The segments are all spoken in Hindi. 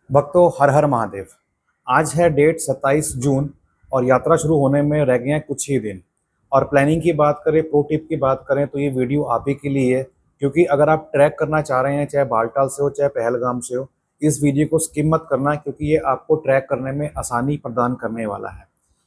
भक्तों, हर हर महादेव। आज है डेट 27 जून और यात्रा शुरू होने में रह गए हैं कुछ ही दिन। और प्लानिंग की बात करें, प्रो टिप की बात करें तो ये वीडियो आप ही के लिए है, क्योंकि अगर आप ट्रैक करना चाह रहे हैं, चाहे बालटाल से हो चाहे पहलगाम से हो, इस वीडियो को स्किप मत करना, क्योंकि ये आपको ट्रैक करने में आसानी प्रदान करने वाला है।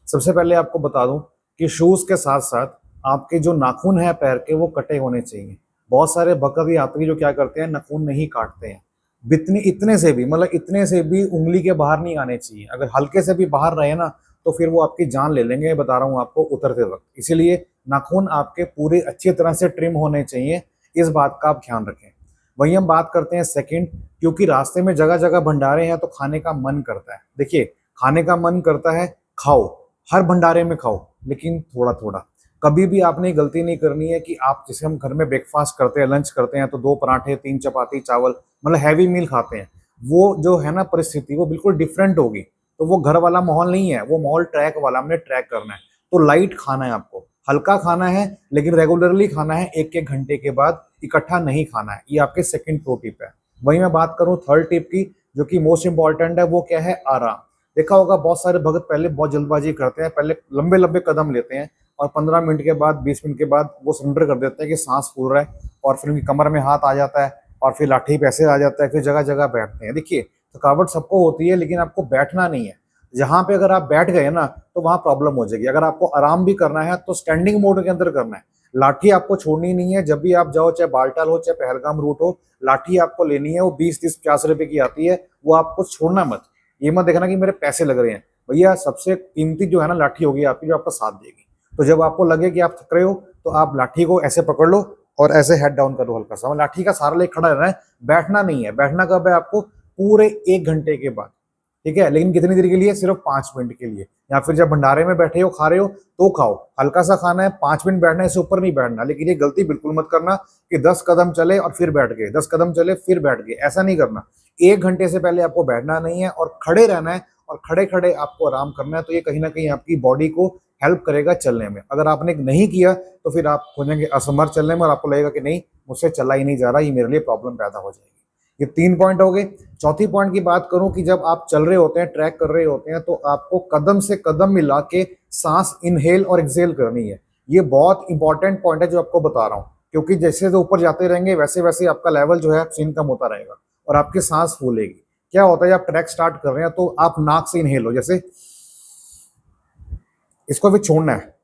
सबसे पहले आपको बता दूं कि शूज़ के साथ साथ आपके जो नाखून हैं पैर के, वो कटे होने चाहिए। बहुत सारे भक्त यात्री जो क्या करते हैं, नाखून नहीं काटते हैं। बितने इतने से भी, मतलब इतने से भी उंगली के बाहर नहीं आने चाहिए। अगर हल्के से भी बाहर रहे ना, तो फिर वो आपकी जान ले लेंगे, बता रहा हूँ आपको, उतरते वक्त। इसीलिए नाखून आपके पूरे अच्छी तरह से ट्रिम होने चाहिए, इस बात का आप ध्यान रखें। वहीं हम बात करते हैं सेकंड, क्योंकि रास्ते में जगह जगह भंडारे हैं तो खाने का मन करता है। देखिए, खाने का मन करता है, खाओ, हर भंडारे में खाओ, लेकिन थोड़ा थोड़ा। कभी भी आपने गलती नहीं करनी है कि आप, जैसे हम घर में ब्रेकफास्ट करते हैं, लंच करते हैं, तो 2 पराठे 3 चपाती चावल, मतलब हैवी मील खाते हैं। वो जो है ना परिस्थिति, वो बिल्कुल डिफरेंट होगी। तो वो घर वाला माहौल नहीं है, वो माहौल ट्रैक वाला, हमने ट्रैक करना है। तो लाइट खाना है आपको, हल्का खाना है, लेकिन रेगुलरली खाना है, एक एक घंटे के बाद, इकट्ठा नहीं खाना है। ये आपके सेकंड प्रो टिप है। वहीं मैं बात करूं थर्ड टिप की, जो कि मोस्ट इंपॉर्टेंट है, वो क्या है? आराम। देखा होगा बहुत सारे भगत पहले बहुत जल्दबाजी करते हैं, पहले लंबे लंबे कदम लेते हैं और 15 मिनट के बाद, 20 मिनट के बाद वो सरेंडर कर देते हैं कि सांस फूल रहा है, और फिर उनकी कमर में हाथ आ जाता है और फिर लाठी पे ऐसे आ जाता है, फिर जगह जगह बैठते हैं। देखिए, थकावट सबको होती है, लेकिन आपको बैठना नहीं है। जहां पे अगर आप बैठ गए ना, तो वहां प्रॉब्लम हो जाएगी। अगर आपको आराम भी करना है तो स्टैंडिंग मोड के अंदर करना है। लाठी आपको छोड़नी नहीं है। जब भी आप जाओ, चाहे बालटाल हो चाहे पहलगाम रूट हो, लाठी आपको लेनी है। वो 20 30 50 रुपए की आती है, वो आपको छोड़ना मत। ये मत देखना कि मेरे पैसे लग रहे हैं। भैया, सबसे कीमती जो है ना, लाठी होगी आपकी, जो आपका साथ देगी। तो जब आपको लगे कि आप थक रहे हो, तो आप लाठी को ऐसे पकड़ लो और ऐसे हेड डाउन करो हल्का सा। लाठी का सहारा लेके खड़ा रहना है, बैठना नहीं है। बैठना कब है? आपको पूरे 1 घंटे के बाद, ठीक है? लेकिन कितनी देर के लिए? सिर्फ 5 मिनट के लिए। या फिर जब भंडारे में बैठे हो, खा रहे हो, तो खाओ, हल्का सा खाना है, 5 मिनट बैठना है, इससे ऊपर नहीं बैठना। लेकिन ये गलती बिल्कुल मत करना कि 10 कदम चले और फिर बैठ गए, 10 कदम चले फिर बैठ गए, ऐसा नहीं करना। 1 घंटे से पहले आपको बैठना नहीं है और खड़े रहना है, और खड़े खड़े आपको आराम करना है। तो ये कहीं ना कहीं आपकी बॉडी को हेल्प करेगा चलने में। अगर आपने नहीं किया तो फिर आप हो जाएंगे असमर्थ चलने में, और आपको लगेगा कि नहीं, मुझसे चला ही नहीं जा रहा, ये मेरे लिए प्रॉब्लम पैदा हो जाएगी। ये 3 पॉइंट हो गए। चौथी पॉइंट की बात करूं कि जब आप चल रहे होते हैं, ट्रैक कर रहे होते हैं, तो आपको कदम से कदम मिला के सांस इनहेल और एक्सहेल करनी है। ये बहुत इंपॉर्टेंट पॉइंट है जो आपको बता रहा हूं, क्योंकि जैसे जो ऊपर जाते रहेंगे, वैसे वैसे आपका लेवल जो है ऑक्सीजन कम होता रहेगा और आपकी सांस फूलेगी। क्या होता है, आप ट्रैक स्टार्ट कर रहे हैं तो आप नाक से इनहेल हो, जैसे इसको भी छोड़ना है।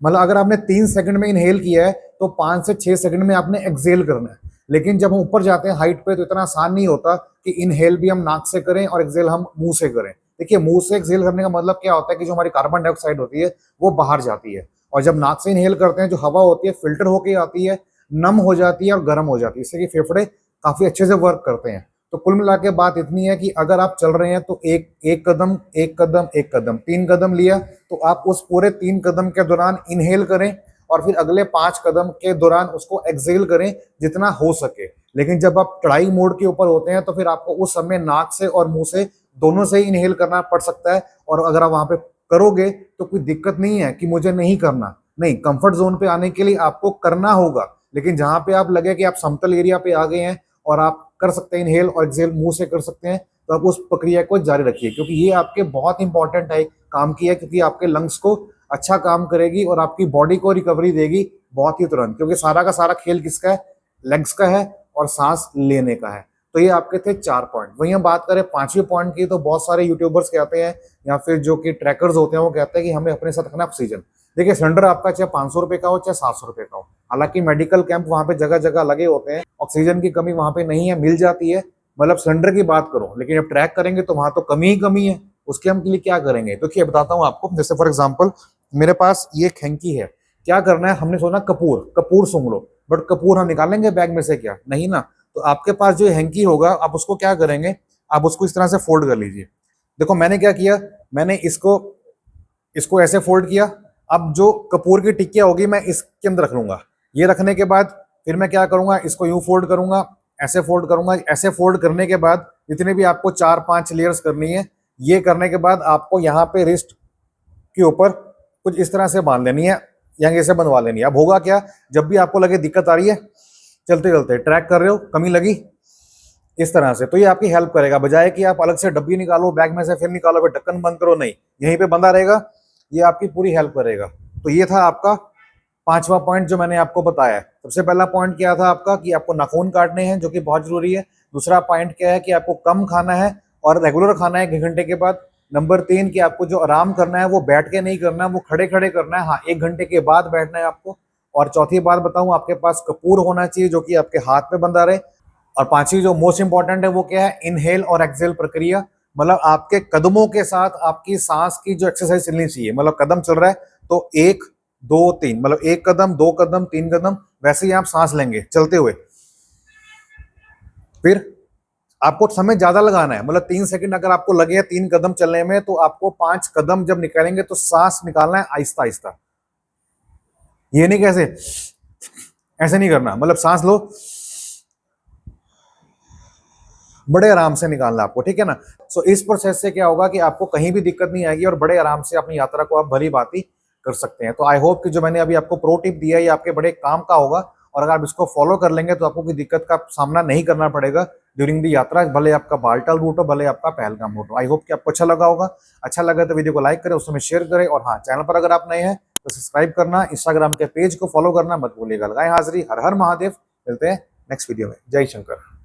मतलब अगर आपने 3 सेकंड में इनहेल किया है, तो 5 से 6 सेकंड में आपने एक्सहेल करना है। लेकिन जब हम ऊपर जाते हैं हाइट पे, तो इतना आसान नहीं होता कि इनहेल भी हम नाक से करें और एक्सहेल हम मुंह से करें। देखिए, मुंह से एक्सहेल करने का मतलब क्या होता है कि जो हमारी कार्बन डाइऑक्साइड होती है, वो बाहर जाती है। और जब नाक से इनहेल करते हैं, जो हवा होती है फिल्टर होके आती है, नम हो जाती है और गर्म हो जाती है, इससे कि फेफड़े काफी अच्छे से वर्क करते हैं। तो कुल मिला के बात इतनी है कि अगर आप चल रहे हैं, तो एक एक कदम, एक कदम, एक कदम, 3 कदम लिया, तो आप उस पूरे 3 कदम के दौरान इनहेल करें, और फिर अगले 5 कदम के दौरान उसको एक्सहेल करें जितना हो सके। लेकिन जब आप चढ़ाई मोड के ऊपर होते हैं, तो फिर आपको उस समय नाक से और मुंह से, दोनों से ही इनहेल करना पड़ सकता है। और अगर आप वहां पे करोगे तो कोई दिक्कत नहीं है कि मुझे नहीं करना, नहीं, कंफर्ट जोन पे आने के लिए आपको करना होगा। लेकिन जहां पे आप लगे कि आप समतल एरिया पे आ गए हैं और आप कर सकते हैं इनहेल और एक्सहेल, मुंह से कर सकते हैं, तो आप उस प्रक्रिया को जारी रखिए, क्योंकि ये आपके बहुत इंपॉर्टेंट है काम की है, क्योंकि आपके लंग्स को अच्छा काम करेगी और आपकी बॉडी को रिकवरी देगी बहुत ही तुरंत। क्योंकि सारा का सारा खेल किसका है? लेग्स का है और सांस लेने का है। तो ये आपके थे 4 पॉइंट। वहीं हम बात करें 5वें पॉइंट की, तो बहुत सारे यूट्यूबर्स कहते हैं, या फिर जो कि ट्रैकर्स होते हैं, वो कहते हैं कि हमें अपने साथ रखना ऑक्सीजन। देखिए, सिलेंडर आपका चाहे 500 रुपए का हो चाहे 700 रुपए का हो, हालांकि मेडिकल कैंप वहां पे जगह जगह लगे होते हैं, ऑक्सीजन की कमी वहां पे नहीं है, मिल जाती है। मतलब सिलेंडर की बात करो, लेकिन जब ट्रैक करेंगे तो वहां तो कमी ही कमी है। उसके हम के लिए क्या करेंगे? तो क्या बताता हूँ आपको। जैसे फॉर एग्जाम्पल, मेरे पास ये खैंकी है। क्या करना है? हमने सोचा कपूर कपूर सूंघ लो, बट कपूर हम निकालेंगे बैग में से? क्या नहीं ना। तो आपके पास जो हैंकी होगा, आप उसको क्या करेंगे? आप उसको इस तरह से फोल्ड कर लीजिए। देखो मैंने क्या किया, मैंने इसको इसको ऐसे फोल्ड किया। अब जो कपूर की टिक्किया होगी, मैं इसके अंदर रख लूंगा। ये रखने के बाद फिर मैं क्या करूंगा, इसको यूं फोल्ड करूंगा, ऐसे फोल्ड करूंगा। ऐसे फोल्ड करने के बाद जितने भी आपको 4 5 लेयर्स करनी है, ये करने के बाद आपको यहाँ पे रिस्ट के ऊपर कुछ इस तरह से बांध लेनी है, यहाँ से बंधवा लेनी है। अब होगा क्या, जब भी आपको लगे दिक्कत आ रही है, चलते चलते ट्रैक कर रहे हो, कमी लगी, इस तरह से। तो ये आपकी हेल्प करेगा, बजाय कि आप अलग से डब्बी निकालो बैग में से, फिर निकालो, फिर ढक्कन बंद करो, नहीं, यहीं पे बंधा रहेगा। ये आपकी पूरी हेल्प करेगा। तो ये था आपका पांचवा पॉइंट जो मैंने आपको बताया है। सबसे पहला पॉइंट क्या था आपका कि आपको नाखून काटने हैं, जो कि बहुत जरूरी है। दूसरा पॉइंट क्या है कि आपको कम खाना है और रेगुलर खाना है 1 घंटे के बाद। नंबर 3 कि आपको जो आराम करना है वो बैठ के नहीं करना है, वो खड़े खड़े करना है। हाँ, 1 घंटे के बाद बैठना है आपको। और चौथी बात बताऊं, आपके पास कपूर होना चाहिए जो कि आपके हाथ पे बंधा रहे। और पांचवी जो मोस्ट इंपॉर्टेंट है वो क्या है, इनहेल और एक्सेल प्रक्रिया। मतलब आपके कदमों के साथ आपकी सांस की जो एक्सरसाइज चलनी चाहिए। मतलब कदम चल रहा है तो 1 2 3, मतलब 1 कदम 2 कदम 3 कदम, वैसे ही आप सांस लेंगे चलते हुए। फिर आपको समय ज्यादा लगाना है, मतलब 3 सेकंड अगर आपको लगे 3 कदम चलने में, तो आपको 5 कदम जब निकालेंगे तो सांस निकालना है आहिस्ता आहिस्ता। ये नहीं कैसे ऐसे नहीं करना, मतलब सांस लो, बड़े आराम से निकालना आपको, ठीक है ना। सो इस प्रोसेस से क्या होगा कि आपको कहीं भी दिक्कत नहीं आएगी और बड़े आराम से अपनी यात्रा को आप भली भांति कर सकते हैं। तो आई होप कि जो मैंने अभी आपको प्रो टिप दिया है ये आपके बड़े काम का होगा, और अगर आप इसको फॉलो कर लेंगे तो आपको कोई दिक्कत का सामना नहीं करना पड़ेगा ड्यूरिंग दी यात्रा, भले आपका बालटाल रूट हो, भले आपका पहलगाम रूट हो। आई होप कि आपको अच्छा लगा होगा। अच्छा लगा तो वीडियो को लाइक करें, उसमें शेयर करें, और हाँ, चैनल पर अगर आप नए हैं तो सब्सक्राइब करना, इंस्टाग्राम के पेज को फॉलो करना मत भूलिएगा। लगाएं हाजिरी। हर हर महादेव। मिलते हैं नेक्स्ट वीडियो में। जय शंकर।